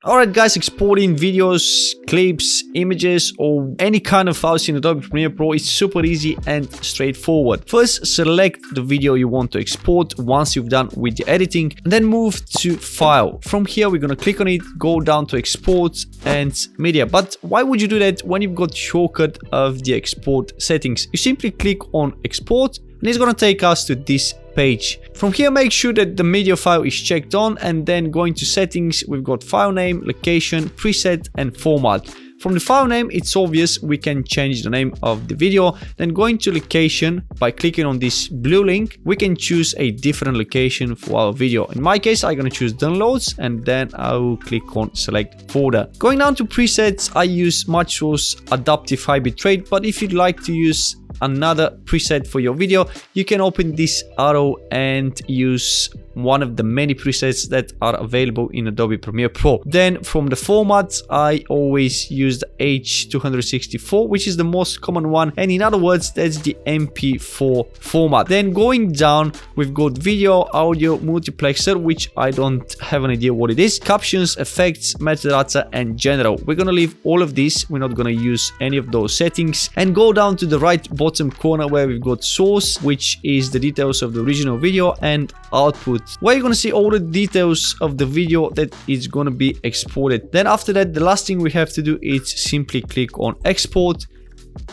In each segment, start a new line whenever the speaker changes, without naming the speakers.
Alright guys, exporting videos, clips, images or any kind of files in Adobe Premiere Pro is super easy and straightforward. First, select the video you want to export once you've done with the editing, and then move to File. From here, we're going to click on it, go down to Export and Media. But why would you do that when you've got shortcut of the export settings? You simply click on Export and it's going to take us to this page. From here, make sure that the media file is checked on, and then going to settings, we've got file name, location, preset and format. From the file name, it's obvious we can change the name of the video. Then going to location, by clicking on this blue link, we can choose a different location for our video. In my case, I'm going to choose downloads, and then I'll click on select folder. Going down to presets, I use Match Source Adaptive High Bitrate, but if you'd like to use another preset for your video, you can open this arrow and use one of the many presets that are available in Adobe Premiere Pro. Then from the formats, I always use the H264, which is the most common one, and in other words, that's the MP4 format. Then going down, we've got video, audio, multiplexer, which I don't have an idea what it is, captions, effects, metadata and general. We're gonna leave all of this, we're not gonna use any of those settings, and go down to the right bottom corner where we've got source, which is the details of the original video, and output, where you're going to see all the details of the video that is going to be exported. Then after that, the last thing we have to do is simply click on export,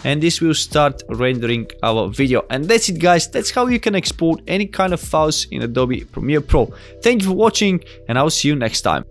and this will start rendering our video. And that's it guys, that's how you can export any kind of files in Adobe Premiere Pro. Thank you for watching, and I'll see you next time.